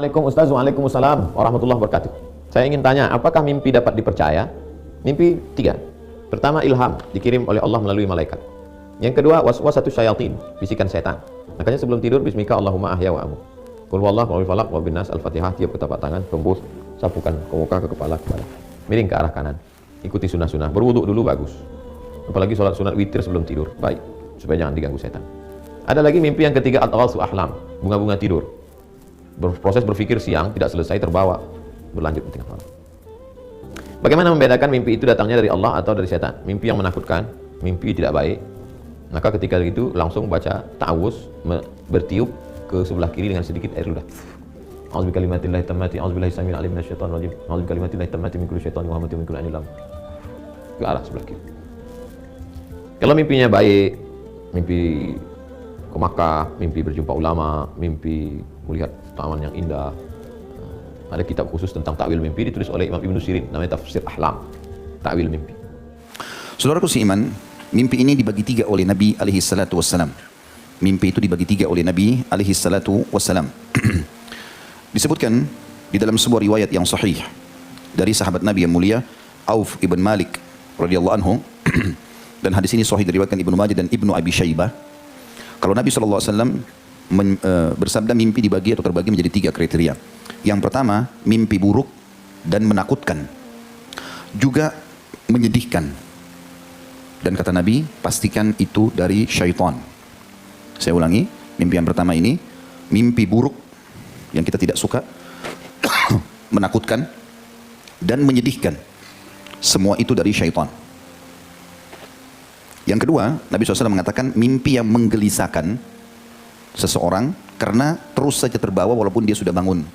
Assalamualaikum Ustaz, waalaikumsalam warahmatullahi wabarakatuh. Saya ingin tanya, apakah mimpi dapat dipercaya? Mimpi tiga. Pertama, ilham, dikirim oleh Allah melalui malaikat. Yang kedua, waswasatu syayatin, bisikan setan. Makanya sebelum tidur, bismika Allahumma ahya wa amu. Qul huwallahu wal falaq wa binnas, al-fatihah, tiap telapak tangan, tembus, sapukan ke muka, ke kepala, miring ke arah kanan. Ikuti sunnah-sunnah, berwuduk dulu bagus. Apalagi sholat sunat witir sebelum tidur, baik, supaya jangan diganggu setan. Ada lagi mimpi yang ketiga, at-taghasu ahlam, bunga-bunga tidur. Proses berpikir siang tidak selesai, terbawa berlanjut di tengah malam. Bagaimana membedakan mimpi itu datangnya dari Allah atau dari setan? Mimpi yang menakutkan, mimpi tidak baik, maka ketika itu langsung baca ta'awuz, bertiup ke sebelah kiri dengan sedikit air ludah. A'udzu bikalimatillahi tammati, a'udzu billahi samil alim minasyaitonir rajim, a'udzu bikalimatillahi tammati min kulli syaitonir wa hamatin min kulli ainin lam. Ke arah sebelah kiri. Kalau mimpinya baik, mimpi ke Makkah, mimpi berjumpa ulama, mimpi melihat taman yang indah. Ada kitab khusus tentang takwil mimpi ditulis oleh Imam Ibnu Sirin, namanya Tafsir Ahlam, takwil mimpi. Saudaraku seiman, mimpi ini dibagi tiga oleh Nabi alaihi salatu wassalam. Mimpi itu dibagi tiga oleh Nabi alaihi salatu wassalam. Disebutkan di dalam sebuah riwayat yang sahih dari sahabat Nabi yang mulia Auf ibn Malik radhiyallahu anhu dan hadis ini sahih diriwayatkan Ibnu Majah dan Ibnu Abi Syaibah. Kalau Nabi SAW bersabda mimpi dibagi atau terbagi menjadi tiga kriteria. Yang pertama, mimpi buruk dan menakutkan, juga menyedihkan. Dan kata Nabi, pastikan itu dari syaitan. Saya ulangi, mimpi yang pertama ini, mimpi buruk yang kita tidak suka, menakutkan, dan menyedihkan. Semua itu dari syaitan. Yang kedua, Nabi SAW mengatakan mimpi yang menggelisahkan seseorang karena terus saja terbawa walaupun dia sudah bangun.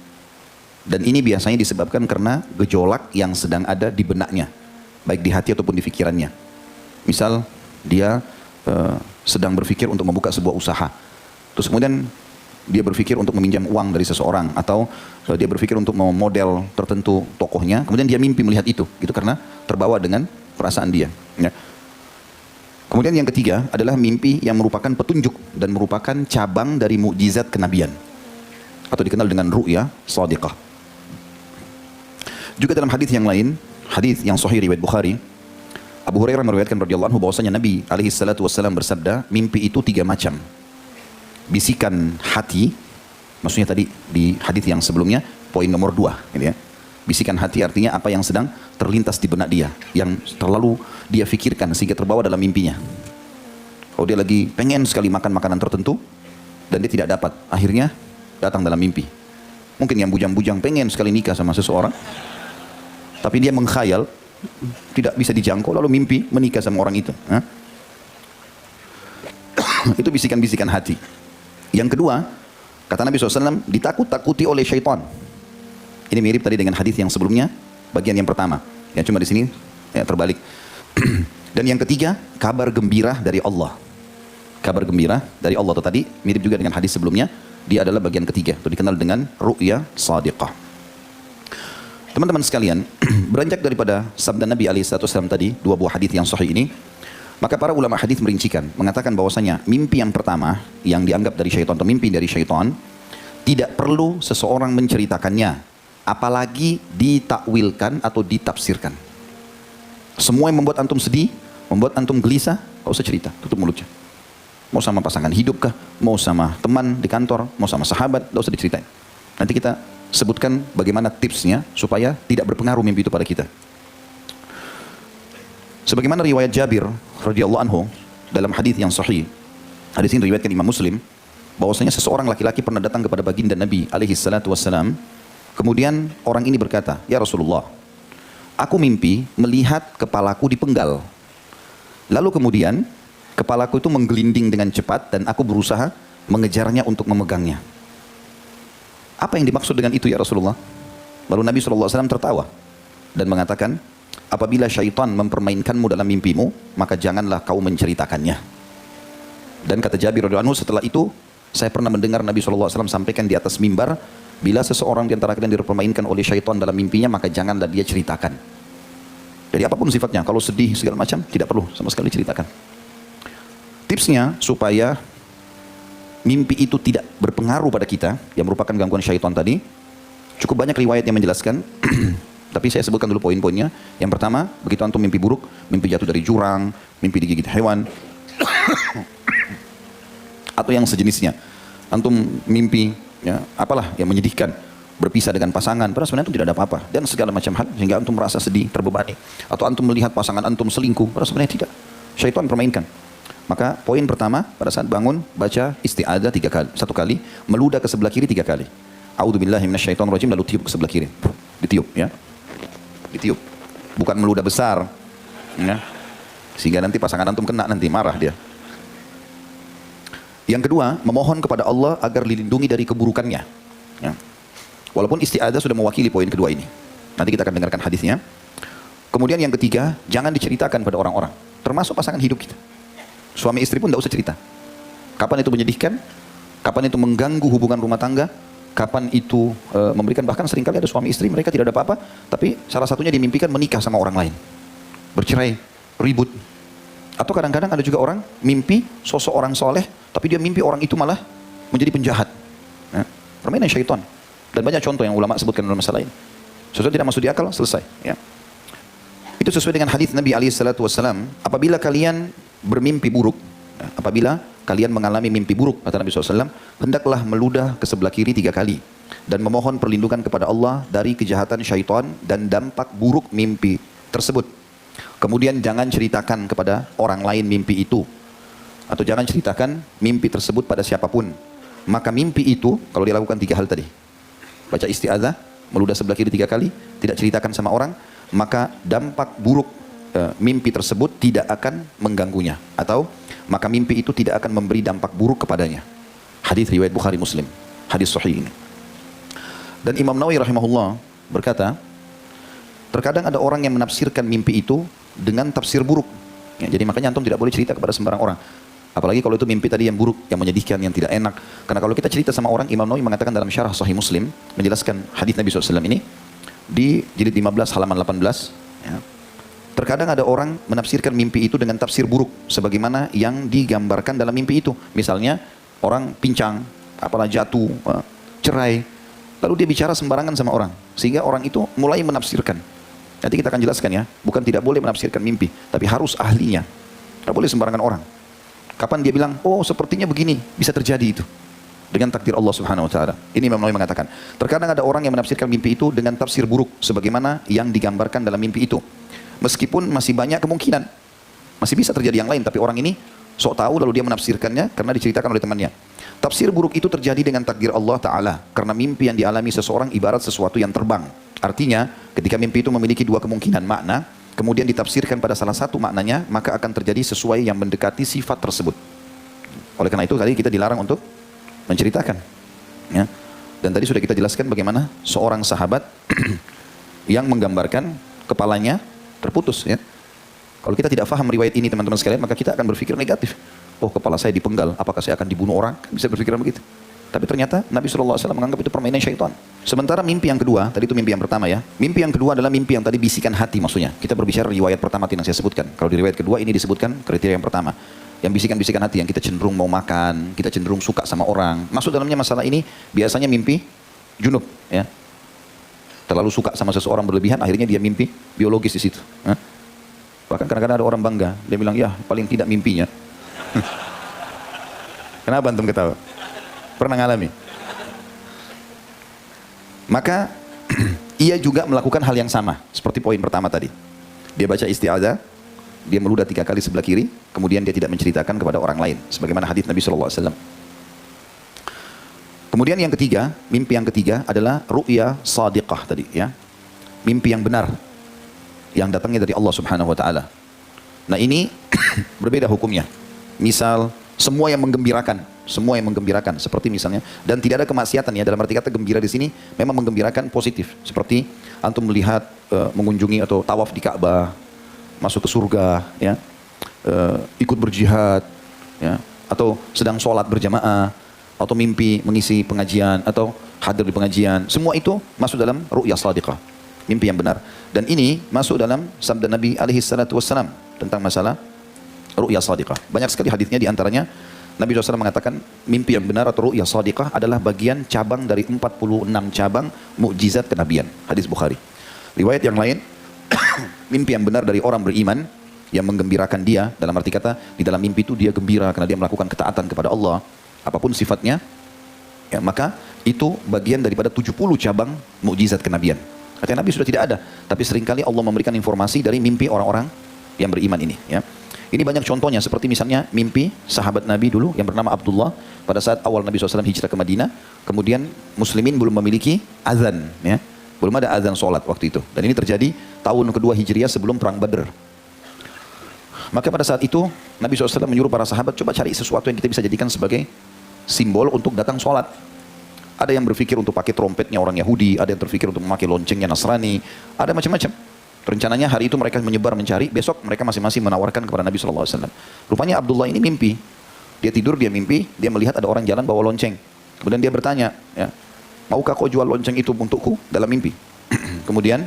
Dan ini biasanya disebabkan karena gejolak yang sedang ada di benaknya, baik di hati ataupun di pikirannya. Misal dia sedang berpikir untuk membuka sebuah usaha, terus kemudian dia berpikir untuk meminjam uang dari seseorang, atau dia berpikir untuk memodel tertentu tokohnya, kemudian dia mimpi melihat itu, gitu karena terbawa dengan perasaan dia. Ya. Kemudian yang ketiga adalah mimpi yang merupakan petunjuk dan merupakan cabang dari mukjizat kenabian atau dikenal dengan ru'ya shadiqah. Juga dalam hadis yang lain, hadis yang sahih riwayat Bukhari, Abu Hurairah meriwayatkan radhiyallahu anhu bahwasanya Nabi alaihi salatu wasallam bersabda, mimpi itu tiga macam. Bisikan hati, maksudnya tadi di hadis yang sebelumnya poin nomor 2, gitu ya. Bisikan hati artinya apa yang sedang terlintas di benak dia, yang terlalu dia fikirkan sehingga terbawa dalam mimpinya. Kalau dia lagi pengen sekali makan makanan tertentu dan dia tidak dapat, akhirnya datang dalam mimpi. Mungkin yang bujang-bujang pengen sekali nikah sama seseorang, tapi dia mengkhayal tidak bisa dijangkau, lalu mimpi menikah sama orang itu. Itu bisikan-bisikan hati. Yang kedua, kata Nabi SAW, ditakut-takuti oleh syaitan. Ini mirip tadi dengan hadis yang sebelumnya, bagian yang pertama. Ya, cuma di sini ya, terbalik. Dan yang ketiga, kabar gembira dari Allah. Kabar gembira dari Allah itu tadi mirip juga dengan hadis sebelumnya. Dia adalah bagian ketiga, itu dikenal dengan ru'ya shadiqah. Teman-teman sekalian, beranjak daripada sabda Nabi SAW tadi, dua buah hadis yang sahih ini, maka para ulama hadis merincikan, mengatakan bahwasanya mimpi yang pertama yang dianggap dari syaitan atau mimpi dari syaitan, tidak perlu seseorang menceritakannya, apalagi ditakwilkan atau ditafsirkan. Semua yang membuat antum sedih, membuat antum gelisah, gak usah cerita, tutup mulutnya. Mau sama pasangan hidup kah, mau sama teman di kantor, mau sama sahabat, gak usah diceritain. Nanti kita sebutkan bagaimana tipsnya supaya tidak berpengaruh mimpi itu pada kita. Sebagaimana riwayat Jabir radhiyallahu anhu dalam hadis yang sahih, hadis ini riwayatkan Imam Muslim, bahwasanya seseorang laki-laki pernah datang kepada baginda Nabi alaihi salatu wassalam. Kemudian orang ini berkata, "Ya Rasulullah, aku mimpi melihat kepalaku dipenggal. Lalu kemudian kepalaku itu menggelinding dengan cepat dan aku berusaha mengejarnya untuk memegangnya. Apa yang dimaksud dengan itu ya Rasulullah?" Lalu Nabi SAW tertawa dan mengatakan, "Apabila syaitan mempermainkanmu dalam mimpimu, maka janganlah kau menceritakannya." Dan kata Jabir radhiyallahu anhu, setelah itu saya pernah mendengar Nabi SAW sampaikan di atas mimbar, bila seseorang di antara kalian dipermainkan oleh syaitan dalam mimpinya, maka janganlah dia ceritakan. Jadi apapun sifatnya, kalau sedih segala macam, tidak perlu sama sekali ceritakan. Tipsnya supaya mimpi itu tidak berpengaruh pada kita, yang merupakan gangguan syaitan tadi, Cukup banyak riwayat yang menjelaskan, tapi saya sebutkan dulu poin-poinnya. Yang pertama, begitu antum mimpi buruk, mimpi jatuh dari jurang, mimpi digigit hewan, atau yang sejenisnya. Antum mimpi, ya, apalah yang menyedihkan, berpisah dengan pasangan, padahal sebenarnya itu tidak ada apa-apa, dan segala macam hal, sehingga antum merasa sedih, terbebani. Atau antum melihat pasangan antum selingkuh, padahal sebenarnya tidak. Syaitan permainkan. Maka poin pertama, pada saat bangun, baca isti'adzah 3 kali. 1 kali, meludah ke sebelah kiri 3 kali. A'udzubillahi minasyaitonirrajim, lalu tiup ke sebelah kiri. Ditiup, ya. Ditiup. Bukan meludah besar. Ya. Sehingga nanti pasangan antum kena, nanti marah dia. Yang kedua, memohon kepada Allah agar dilindungi dari keburukannya. Ya. Walaupun isti'adzah sudah mewakili poin kedua ini. Nanti kita akan dengarkan hadisnya. Kemudian yang ketiga, jangan diceritakan pada orang-orang. Termasuk pasangan hidup kita. Suami istri pun tidak usah cerita. Kapan itu menyedihkan, kapan itu mengganggu hubungan rumah tangga, kapan itu memberikan, bahkan seringkali ada suami istri mereka tidak ada apa-apa, tapi salah satunya dimimpikan menikah sama orang lain. Bercerai, ribut. Atau kadang-kadang ada juga orang mimpi sosok orang soleh, tapi dia mimpi orang itu malah menjadi penjahat. Ya. Permainan syaitan. Dan banyak contoh yang ulama sebutkan dalam masalah ini. Sesuatu tidak masuk di akal, selesai. Ya. Itu sesuai dengan hadis Nabi SAW, apabila kalian bermimpi buruk, apabila kalian mengalami mimpi buruk, kata Nabi SAW, hendaklah meludah ke sebelah kiri 3 kali dan memohon perlindungan kepada Allah dari kejahatan syaitan dan dampak buruk mimpi tersebut. Kemudian jangan ceritakan kepada orang lain mimpi itu, atau jangan ceritakan mimpi tersebut pada siapapun. Maka mimpi itu, kalau dilakukan 3 hal tadi, baca isti'adzah, meludah sebelah kiri 3 kali, tidak ceritakan sama orang, maka dampak buruk mimpi tersebut tidak akan mengganggunya, atau maka mimpi itu tidak akan memberi dampak buruk kepadanya. Hadis riwayat Bukhari Muslim, hadis sahih ini. Dan Imam Nawawi rahimahullah berkata, terkadang ada orang yang menafsirkan mimpi itu dengan tafsir buruk. Ya, jadi makanya antum tidak boleh cerita kepada sembarang orang. Apalagi kalau itu mimpi tadi yang buruk, yang menyedihkan, yang tidak enak. Karena kalau kita cerita sama orang, Imam Nawawi mengatakan dalam syarah Sahih Muslim, menjelaskan hadis Nabi SAW ini, di jilid 15 halaman 18, ya. Terkadang ada orang menafsirkan mimpi itu dengan tafsir buruk, sebagaimana yang digambarkan dalam mimpi itu. Misalnya, orang pincang, apalah jatuh, cerai, lalu dia bicara sembarangan sama orang, sehingga orang itu mulai menafsirkan. Nanti kita akan jelaskan ya, bukan tidak boleh menafsirkan mimpi, tapi harus ahlinya. Tidak boleh sembarangan orang. Kapan dia bilang, oh sepertinya begini, bisa terjadi itu. Dengan takdir Allah Subhanahu Wa Taala. Ini Imam Nawawi mengatakan. Terkadang ada orang yang menafsirkan mimpi itu dengan tafsir buruk, sebagaimana yang digambarkan dalam mimpi itu. Meskipun masih banyak kemungkinan, masih bisa terjadi yang lain, tapi orang ini sok tahu lalu dia menafsirkannya karena diceritakan oleh temannya. Tafsir buruk itu terjadi dengan takdir Allah Ta'ala, karena mimpi yang dialami seseorang ibarat sesuatu yang terbang. Artinya, ketika mimpi itu memiliki 2 kemungkinan makna, kemudian ditafsirkan pada salah satu maknanya, maka akan terjadi sesuai yang mendekati sifat tersebut. Oleh karena itu, tadi kita dilarang untuk menceritakan. Ya. Dan tadi sudah kita jelaskan bagaimana seorang sahabat yang menggambarkan kepalanya terputus. Ya. Kalau kita tidak faham riwayat ini teman-teman sekalian, maka kita akan berpikir negatif. Oh, kepala saya dipenggal, apakah saya akan dibunuh orang? Bisa berpikiran begitu. Tapi ternyata Nabi SAW menganggap itu permainan syaitan. Sementara mimpi yang kedua, tadi itu mimpi yang pertama ya. Mimpi yang kedua adalah mimpi yang tadi bisikan hati maksudnya. Kita berbicara riwayat pertama yang saya sebutkan. Kalau di riwayat kedua ini disebutkan kriteria yang pertama. Yang bisikan-bisikan hati, yang kita cenderung mau makan, kita cenderung suka sama orang. Maksud dalamnya masalah ini biasanya mimpi junub. Ya. Terlalu suka sama seseorang berlebihan, akhirnya dia mimpi biologis di situ. Bahkan kadang-kadang ada orang bangga, dia bilang, ya paling tidak mimpinya. Kenapa antum ketawa? Pernah ngalami? Maka ia juga melakukan hal yang sama, seperti poin pertama tadi. Dia baca isti'adzah, dia meludah 3 kali sebelah kiri, kemudian dia tidak menceritakan kepada orang lain, sebagaimana hadis Nabi SAW. Kemudian yang ketiga, mimpi yang ketiga adalah ru'ya sadiqah tadi ya. Mimpi yang benar yang datangnya dari Allah Subhanahu wa taala. Nah, ini berbeda hukumnya. Misal semua yang menggembirakan seperti misalnya, dan tidak ada kemaksiatan ya, dalam arti kata gembira di sini memang menggembirakan positif, seperti antum melihat mengunjungi atau tawaf di Ka'bah, masuk ke surga ya, ikut berjihad ya, atau sedang sholat berjamaah, atau mimpi mengisi pengajian atau hadir di pengajian, semua itu masuk dalam ru'ya shadiqah, mimpi yang benar. Dan ini masuk dalam sabda Nabi alaihi salatu wassalam tentang masalah ru'ya shadiqah. Banyak sekali hadisnya, di antaranya Nabi SAW mengatakan mimpi yang benar atau ru'ya shadiqah adalah bagian cabang dari 46 cabang mukjizat kenabian. Hadis Bukhari. Riwayat yang lain, mimpi yang benar dari orang beriman yang menggembirakan dia, dalam arti kata di dalam mimpi itu dia gembira karena dia melakukan ketaatan kepada Allah, apapun sifatnya, ya, maka itu bagian daripada 70 cabang mukjizat kenabian. Kata Nabi sudah tidak ada, tapi seringkali Allah memberikan informasi dari mimpi orang-orang yang beriman ini, ya. Ini banyak contohnya, seperti misalnya mimpi sahabat Nabi dulu yang bernama Abdullah pada saat awal Nabi SAW hijrah ke Madinah, kemudian muslimin belum memiliki azan, ya. Belum ada azan sholat waktu itu. Dan ini terjadi tahun kedua Hijriah sebelum perang Badr. Maka pada saat itu Nabi SAW menyuruh para sahabat, coba cari sesuatu yang kita bisa jadikan sebagai simbol untuk datang sholat. Ada yang berpikir untuk pakai trompetnya orang Yahudi, ada yang terpikir untuk memakai loncengnya Nasrani, ada macam-macam. Rencananya hari itu mereka menyebar mencari, besok mereka masing-masing menawarkan kepada Nabi SAW. Rupanya Abdullah ini mimpi. Dia tidur, dia mimpi, dia melihat ada orang jalan bawa lonceng. Kemudian dia bertanya, ya, maukah kau jual lonceng itu untukku? Dalam mimpi. Kemudian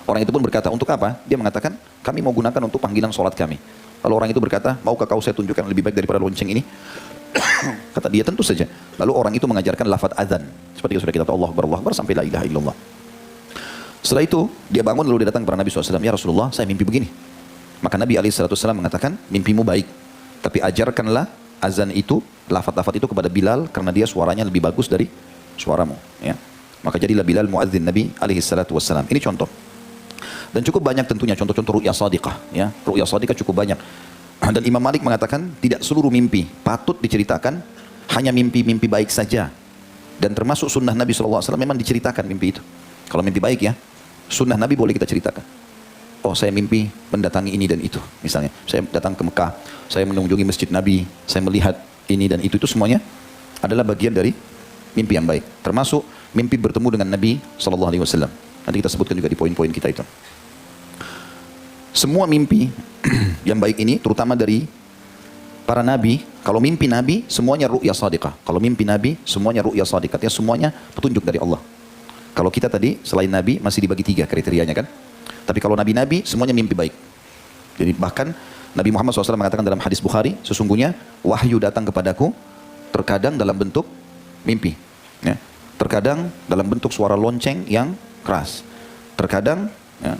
orang itu pun berkata, untuk apa? Dia mengatakan, kami mau gunakan untuk panggilan sholat kami. Lalu orang itu berkata, maukah kau saya tunjukkan lebih baik daripada lonceng ini? Kata dia, tentu saja. Lalu orang itu mengajarkan lafaz azan. Seperti yang sudah kita tahu, Allah Akbar sampai la ilaha illallah. Setelah itu, dia bangun lalu dia datang kepada Nabi SAW. Ya Rasulullah, saya mimpi begini. Maka Nabi SAW mengatakan, mimpimu baik. Tapi ajarkanlah azan itu, lafaz-lafaz itu kepada Bilal, karena dia suaranya lebih bagus dari suaramu. Ya. Maka jadilah Bilal muadzin Nabi SAW. Ini contoh. Dan cukup banyak tentunya contoh-contoh ru'ya shadiqah. Ya. Ru'ya shadiqah cukup banyak. Dan Imam Malik mengatakan, tidak seluruh mimpi patut diceritakan, hanya mimpi-mimpi baik saja. Dan termasuk sunnah Nabi SAW memang diceritakan mimpi itu. Kalau mimpi baik ya, sunnah Nabi boleh kita ceritakan. Oh, saya mimpi mendatangi ini dan itu. Misalnya, saya datang ke Mekah, saya mengunjungi masjid Nabi, saya melihat ini dan itu semuanya adalah bagian dari mimpi yang baik. Termasuk mimpi bertemu dengan Nabi SAW. Nanti kita sebutkan juga di poin-poin kita itu. Semua mimpi yang baik ini, terutama dari para Nabi, kalau mimpi Nabi, semuanya ru'ya shadiqah. Kalau mimpi Nabi, semuanya ru'ya shadiqah. Ya, semuanya petunjuk dari Allah. Kalau kita tadi, selain Nabi, masih dibagi 3 kriterianya kan. Tapi kalau Nabi-Nabi, semuanya mimpi baik. Jadi bahkan Nabi Muhammad SAW mengatakan dalam hadis Bukhari, sesungguhnya wahyu datang kepadaku, terkadang dalam bentuk mimpi. Ya. Terkadang dalam bentuk suara lonceng yang keras. Terkadang ya,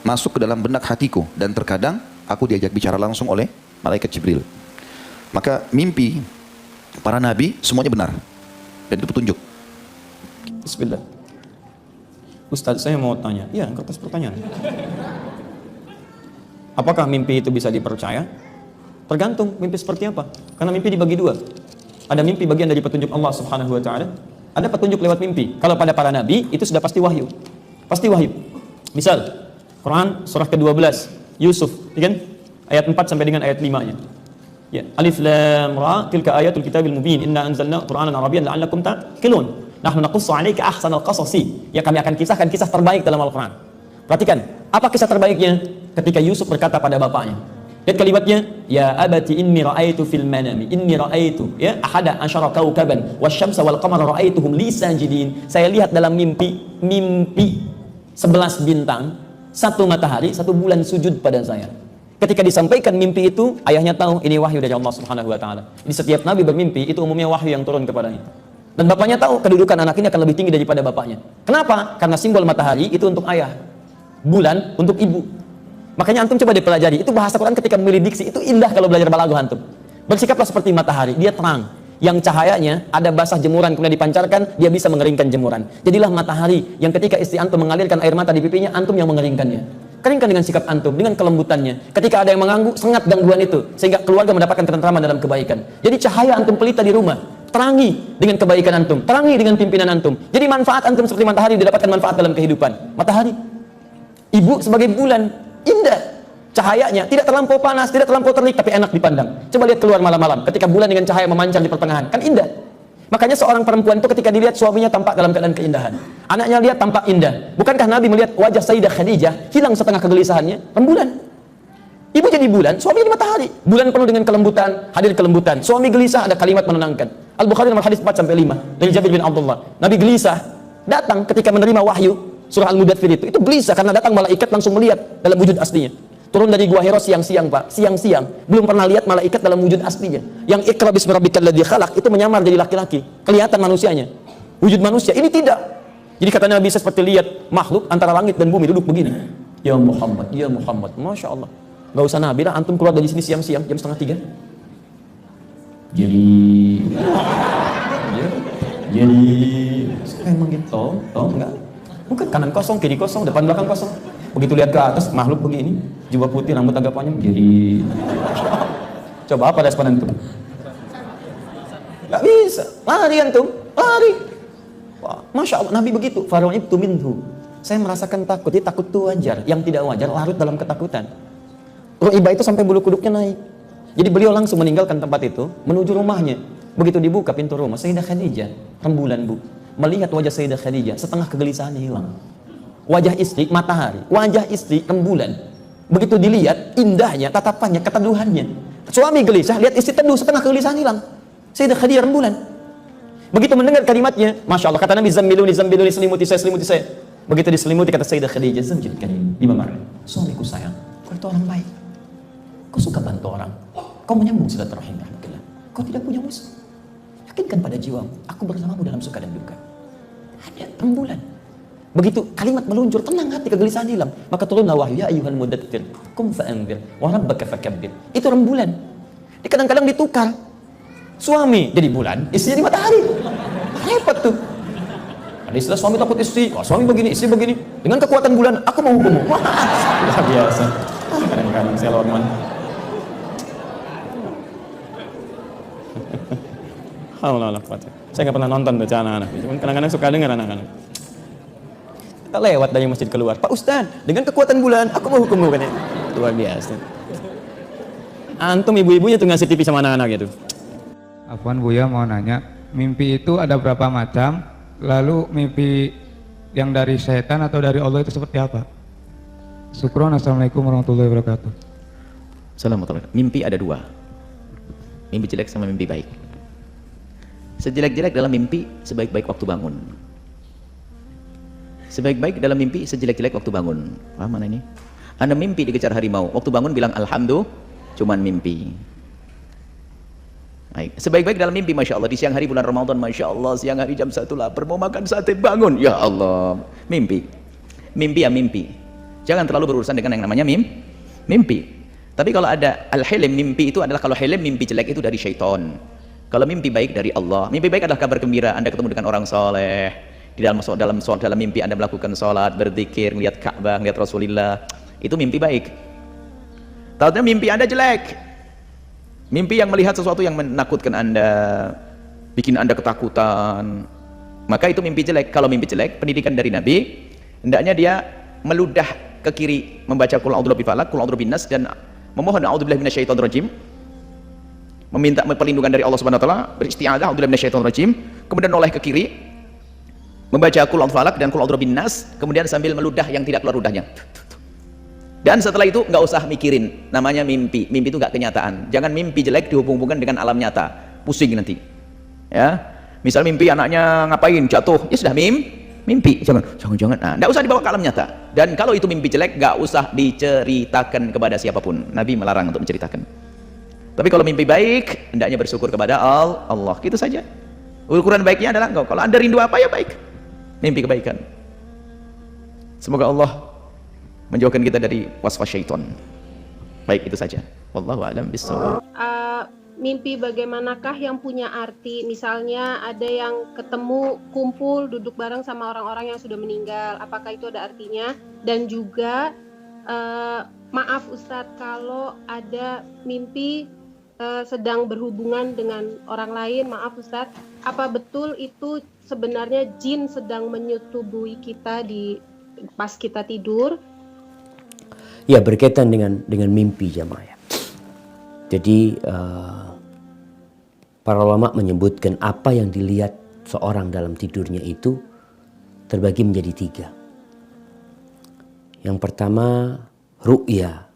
masuk ke dalam benak hatiku. Dan terkadang aku diajak bicara langsung oleh malaikat Jibril. Maka mimpi para Nabi, semuanya benar. Dan itu petunjuk. Bismillah. Ustaz, saya mau tanya. Iya, kertas pertanyaan. Apakah mimpi itu bisa dipercaya? Tergantung mimpi seperti apa. Karena mimpi dibagi 2. Ada mimpi bagian dari petunjuk Allah Subhanahu wa taala, ada petunjuk lewat mimpi. Kalau pada para nabi itu sudah pasti wahyu. Pasti wahyu. Misal Quran surah ke-12 Yusuf, kan? Ayat 4 sampai dengan ayat 5-nya. Ya, Alif Lam Ra, tilka ayatul kitabil mubin, inna anzalna Qur'anan Arabiyyan la'allakum ta'qilun. Nahnu naqussu 'alaika ahsanal qasasi. Ya, kami akan kisahkan kisah terbaik dalam Al-Qur'an. Perhatikan, apa kisah terbaiknya? Ketika Yusuf berkata pada bapaknya. Lihat kalimatnya, ya abati inni ra'aitu fil manami, inni ra'aitu ya ahada asyara kaukaban wasyamsa wal qamara ra'aituhum li sajidin. Saya lihat dalam mimpi 11 bintang, 1 matahari, 1 bulan sujud pada saya. Ketika disampaikan mimpi itu, ayahnya tahu ini wahyu dari Allah Subhanahu wa taala. Jadi setiap nabi bermimpi itu umumnya wahyu yang turun kepadanya. Dan bapaknya tahu kedudukan anak ini akan lebih tinggi daripada bapaknya. Kenapa? Karena simbol matahari itu untuk ayah, bulan untuk ibu. Makanya antum coba dipelajari, itu bahasa Quran ketika memilih diksi itu indah kalau belajar balaghah antum. Bersikaplah seperti matahari, dia terang. Yang cahayanya ada basah jemuran kemudian dipancarkan, dia bisa mengeringkan jemuran. Jadilah matahari yang ketika istri antum mengalirkan air mata di pipinya, antum yang mengeringkannya. Keringkan dengan sikap antum, dengan kelembutannya. Ketika ada yang mengganggu, sengat gangguan itu sehingga keluarga mendapatkan ketentraman dalam kebaikan. Jadi cahaya antum pelita di rumah, terangi dengan kebaikan antum, terangi dengan pimpinan antum. Jadi manfaat antum seperti matahari, didapatkan manfaat dalam kehidupan. Matahari, ibu sebagai bulan, indah cahayanya, tidak terlampau panas, tidak terlampau terik, tapi enak dipandang. Coba lihat keluar malam-malam, ketika bulan dengan cahaya memancar di pertengahan, kan indah. Makanya seorang perempuan itu ketika dilihat suaminya tampak dalam keadaan keindahan, anaknya lihat tampak indah. Bukankah Nabi melihat wajah Sayyidah Khadijah hilang setengah kegelisahannya? Rembulan. Ibu jadi bulan, suami jadi matahari. Bulan penuh dengan kelembutan, hadir kelembutan. Suami gelisah, ada kalimat menenangkan. Al-Bukhari nomor hadis 4-5 dari Jabir bin Abdullah. Nabi gelisah datang ketika menerima wahyu surah Al-Mudaththir itu gelisah karena datang malaikat langsung melihat dalam wujud aslinya. turun dari Gua Hira siang-siang Pak, siang-siang, belum pernah lihat malaikat dalam wujud aslinya. Yang Iqra bismi rabbikal ladzi khalaq itu menyamar jadi laki-laki, kelihatan manusianya, wujud manusia. Ini tidak. Jadi katanya bisa seperti lihat makhluk antara langit dan bumi duduk begini. Ya Muhammad, ya Muhammad, masya Allah. Gak usah Nabi lah, antum keluar dari sini siang-siang jam 2:30. Jadi emang gitu, enggak. Bukan kanan kosong, kiri kosong, depan belakang kosong. Begitu lihat ke atas, makhluk begini, jubah putih, rambut agak panjang. Jadi coba apa respon antum? Gak bisa, lari antum, lari. Wah, masya Allah, Nabi begitu. Fara'ibtu minhu. Saya merasakan takut. Jadi takut itu wajar. Yang tidak wajar larut dalam ketakutan. Iba itu sampai bulu kuduknya naik. Jadi beliau langsung meninggalkan tempat itu, menuju rumahnya. Begitu dibuka pintu rumah, Sayyidah Khadijah, rembulan bu, melihat wajah Sayyidah Khadijah, setengah kegelisahannya hilang. Wajah istri matahari, wajah istri rembulan. Begitu dilihat indahnya, tatapannya, keteduhannya. Suami gelisah, lihat istri teduh, setengah kegelisahan hilang. Sayyidah Khadijah rembulan. Begitu mendengar kalimatnya, masya Allah, kata Nabi, zammiluni, selimuti saya, selimuti saya. Begitu diselimuti, kata Sayyidah Khadijah, zawjul karim, Imam Ma'ruf, suamiku sayang, kau itu orang baik, kau suka bantu orang, kau menyambung silaturahim, alhamdulillah, kau tidak punya musuh, yakinkan pada jiwamu, aku bersamamu dalam suka dan duka. Ada rembulan. Begitu kalimat meluncur, tenang hati, kegelisahan hilang, maka turunlah wahyu, ya ayyuhal mudaththir, qum fa'anzir, wa rabbaka fakabbir. Itu rembulan. Kadang-kadang ditukar, suami jadi bulan, istri jadi matahari. Repot tuh. Ada istilah suami takut istri, oh, suami begini, istri begini. Dengan kekuatan bulan, aku mau hukummu. Wah, luar biasa. Kadang-kadang saya lorman. Allah. Saya nggak pernah nonton baca anak-anak, cuman kadang-kadang suka dengar anak-anak. Kita lewat dari masjid keluar, Pak Ustaz, dengan kekuatan bulan, aku mau hukummu, kan ya. Luar biasa. Antum ibu-ibunya tuh ngasih TV sama anak-anak gitu. Afwan Buya mau nanya, mimpi itu ada berapa macam? Lalu mimpi yang dari setan atau dari Allah itu seperti apa? Syukron, assalamualaikum warahmatullahi wabarakatuh. Assalamualaikum. Mimpi ada dua, mimpi jelek sama mimpi baik. Sejelek-jelek dalam mimpi, sebaik-baik waktu bangun. Sebaik-baik dalam mimpi, sejelek-jelek waktu bangun. Paham mana ini? Anda mimpi dikejar harimau, waktu bangun bilang alhamdulillah, cuman mimpi. Baik. Sebaik-baik dalam mimpi, Masya Allah, di siang hari bulan Ramadan, Masya Allah, siang hari jam 1 lapar, mau makan sate, bangun, ya Allah, mimpi. Mimpi ya mimpi. Jangan terlalu berurusan dengan yang namanya mimpi. Tapi kalau ada al-hilm, mimpi itu adalah, kalau hilm, mimpi jelek itu dari syaitan. Kalau mimpi baik dari Allah. Mimpi baik adalah kabar gembira, Anda ketemu dengan orang soleh. Di dalam mimpi Anda melakukan sholat, berzikir, melihat Ka'bah, melihat Rasulullah. Itu mimpi baik. Tahu mimpi Anda jelek. Mimpi yang melihat sesuatu yang menakutkan Anda, bikin Anda ketakutan, maka itu mimpi jelek. Kalau mimpi jelek, pendidikan dari Nabi, hendaknya dia meludah ke kiri, membaca Qul a'udzu birabbil falaq, Qul a'udzu birabbin nas, dan memohon a'udzubillahi minasyaitonir rajim, meminta perlindungan dari Allah Subhanahu wa taala, beristi'adzah a'udzubillahi minasyaitonir rajim, kemudian noleh ke kiri, membaca Qul a'udzu falaq dan Qul a'udzu birabbin nas, kemudian sambil meludah yang tidak keluar ludahnya. Dan setelah itu nggak usah mikirin, namanya mimpi. Mimpi itu nggak kenyataan. Jangan mimpi jelek dihubung-hubungkan dengan alam nyata, pusing nanti. Ya, misal mimpi anaknya ngapain, jatuh, ya sudah mimpi. Jangan. Nah, nggak usah dibawa ke alam nyata. Dan kalau itu mimpi jelek, nggak usah diceritakan kepada siapapun. Nabi melarang untuk menceritakan. Tapi kalau mimpi baik, hendaknya bersyukur kepada Allah. Gitu saja. Ukuran baiknya adalah kalau Anda rindu apa ya baik, mimpi kebaikan. Semoga Allah menjauhkan kita dari waswas syaitan. Baik, itu saja. Wallahu a'lam bishawab. Mimpi bagaimanakah yang punya arti? Misalnya ada yang ketemu, kumpul, duduk bareng sama orang-orang yang sudah meninggal. Apakah itu ada artinya? Dan juga maaf Ustadz, kalau ada mimpi sedang berhubungan dengan orang lain, maaf Ustadz, apa betul itu sebenarnya jin sedang menyetubui kita pas kita tidur? Ya, berkaitan dengan mimpi jamaah. Jadi para ulama menyebutkan apa yang dilihat seorang dalam tidurnya itu terbagi menjadi 3. Yang pertama ru'ya,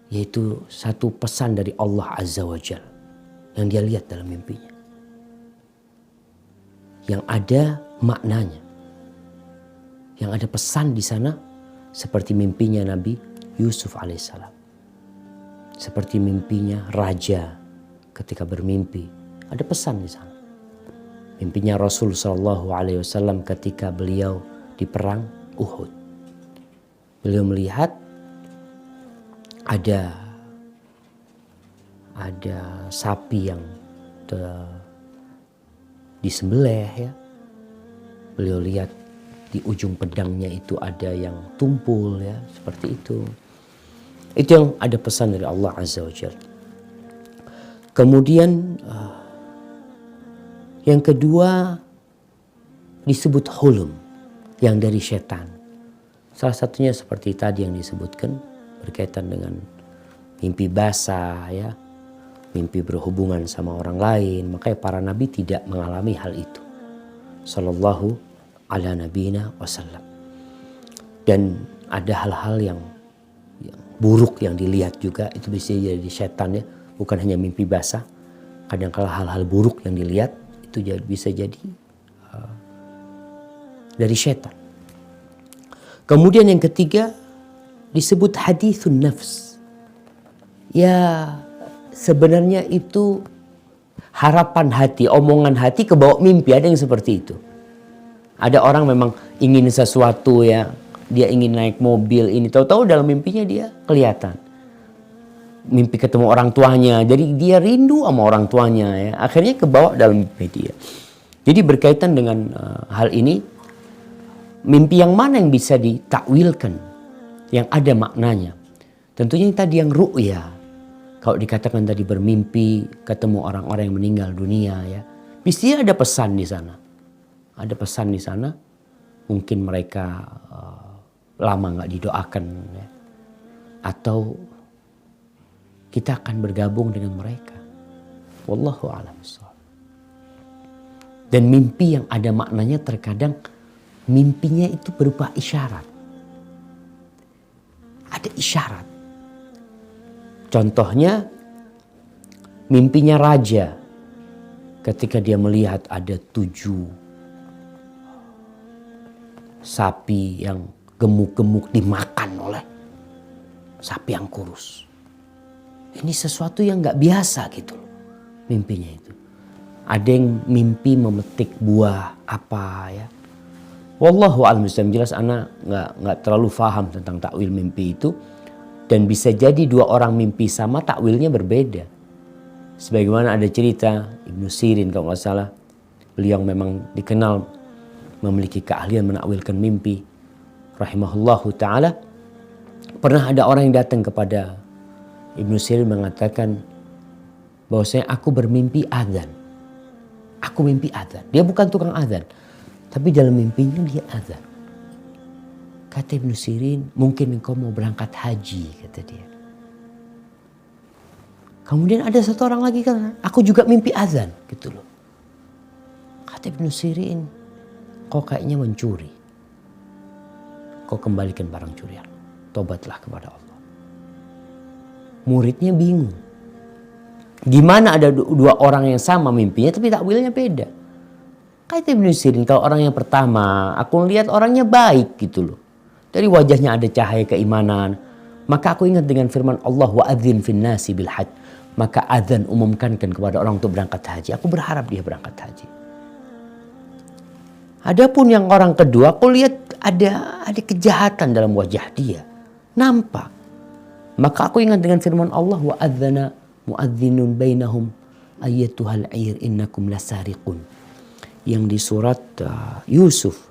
yaitu satu pesan dari Allah Azza wa Jalla yang dia lihat dalam mimpinya, yang ada maknanya, yang ada pesan di sana. Seperti mimpinya Nabi Yusuf alaihissalam. Seperti mimpinya raja ketika bermimpi. Ada pesan di sana. Mimpinya Rasul Shallallahu Alaihi Wasallam ketika beliau di perang Uhud. Beliau melihat ada sapi yang disembelih ya. Beliau lihat di ujung pedangnya itu ada yang tumpul ya, seperti itu. Itu yang ada pesan dari Allah Azza wa Jalla. Kemudian yang kedua disebut hulum, yang dari setan. Salah satunya seperti tadi yang disebutkan berkaitan dengan mimpi basah ya, mimpi berhubungan sama orang lain. Makanya para nabi tidak mengalami hal itu. Sallallahu ala nabiyina wasallam. Dan ada hal-hal yang buruk yang dilihat juga, itu bisa jadi setan ya, bukan hanya mimpi basah. Kadang-kala hal-hal buruk yang dilihat itu bisa jadi dari setan. Kemudian yang ketiga disebut hadithun nafs. Ya sebenarnya itu harapan hati, omongan hati kebawa mimpi, ada yang seperti itu. Ada orang memang ingin sesuatu ya, dia ingin naik mobil ini, tahu-tahu dalam mimpinya dia kelihatan. Mimpi ketemu orang tuanya, jadi dia rindu sama orang tuanya ya. Akhirnya kebawa dalam mimpi dia. Jadi berkaitan dengan hal ini, mimpi yang mana yang bisa ditakwilkan, yang ada maknanya? Tentunya yang tadi yang ru'ya. Kalau dikatakan tadi bermimpi ketemu orang-orang yang meninggal dunia ya, pasti ada pesan di sana. Ada pesan di sana. Mungkin mereka lama nggak didoakan ya. Atau kita akan bergabung dengan mereka. Wallahu a'lam bishawab. Dan mimpi yang ada maknanya terkadang mimpinya itu berupa isyarat. Ada isyarat. Contohnya mimpinya raja ketika dia melihat ada 7 sapi yang gemuk-gemuk dimakan oleh sapi yang kurus. Ini sesuatu yang nggak biasa gitu loh, mimpinya itu. Ada yang mimpi memetik buah apa ya. Wallahu a'lam bishawab. Jelas anak nggak terlalu paham tentang takwil mimpi itu, dan bisa jadi 2 orang mimpi sama takwilnya berbeda. Sebagaimana ada cerita Ibnu Sirin kalau nggak salah, beliau memang dikenal memiliki keahlian menakwilkan mimpi. Rahimahullahu taala. Pernah ada orang yang datang kepada Ibnu Sirin mengatakan bahwasanya aku bermimpi azan. Aku mimpi azan. Dia bukan tukang azan, tapi dalam mimpinya dia azan. Kata Ibnu Sirin, mungkin engkau mau berangkat haji, kata dia. Kemudian ada satu orang lagi kan, aku juga mimpi azan, gitu loh. Kata Ibnu Sirin, kau kayaknya mencuri. Kau kembalikan barang curian. Tobatlah kepada Allah. Muridnya bingung. Gimana ada 2 orang yang sama mimpinya tapi takwilnya beda. Kata Ibnu Sirin, kalau orang yang pertama aku lihat orangnya baik gitu loh. Dari wajahnya ada cahaya keimanan. Maka aku ingat dengan firman Allah, wa adzin fin nasi bil hajj. Maka adzan umumkan kepada orang untuk berangkat haji. Aku berharap dia berangkat haji. Adapun yang orang kedua, aku lihat ada kejahatan dalam wajah dia. Nampak. Maka aku ingat dengan firman Allah, wa adzana muadzinun bainahum ayyatuhal 'ir innakum lasariqun. Yang di surat Yusuf.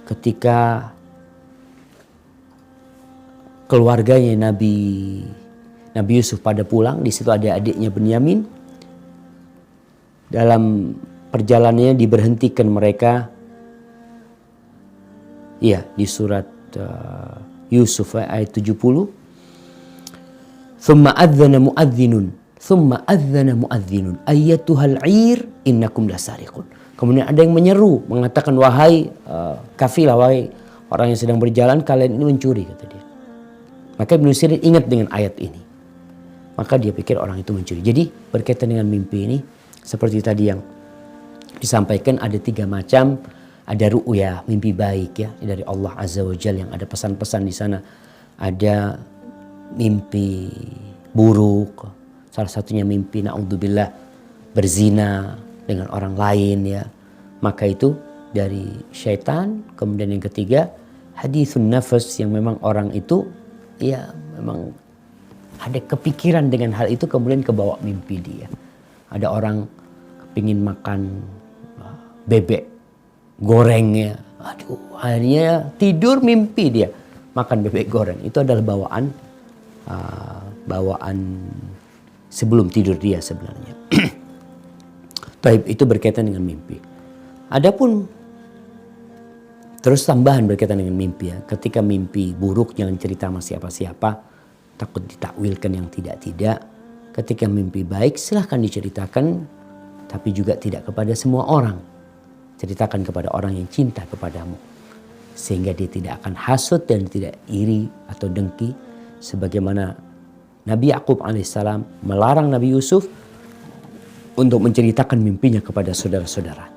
Ketika keluarganya Nabi Yusuf pada pulang, di situ ada adiknya Benyamin. Dalam perjalanannya diberhentikan mereka. Iya, di surat Yusuf ayat 70. Thumma adzana muadzinun ayyatuhal 'ir innakum lasariqun. Kemudian ada yang menyeru mengatakan, wahai kafilah, wahai orang yang sedang berjalan, kalian ini mencuri, kata dia. Maka Ibnu Sirin ingat dengan ayat ini. Maka dia pikir orang itu mencuri. Jadi berkaitan dengan mimpi ini seperti tadi yang disampaikan, ada 3 macam. ada ru'ya, mimpi baik ya dari Allah Azza wa Jalla, yang ada pesan-pesan di sana. Ada mimpi buruk, salah satunya mimpi naudzubillah berzina dengan orang lain ya. Maka itu dari syaitan. Kemudian yang ketiga, hadithun nafas, yang memang orang itu ya memang ada kepikiran dengan hal itu kemudian kebawa mimpi dia. Ada orang kepingin makan bebek gorengnya, aduh, akhirnya tidur mimpi dia makan bebek goreng. Itu adalah bawaan sebelum tidur dia sebenarnya. Taib, itu berkaitan dengan mimpi. Adapun terus tambahan berkaitan dengan mimpi ya. Ketika mimpi buruk jangan cerita sama siapa-siapa, takut ditakwilkan yang tidak-tidak. Ketika mimpi baik silahkan diceritakan, tapi juga tidak kepada semua orang. Ceritakan kepada orang yang cinta kepadamu, sehingga dia tidak akan hasut dan tidak iri atau dengki. Sebagaimana Nabi Yakub alaihissalam melarang Nabi Yusuf untuk menceritakan mimpinya kepada saudara-saudara.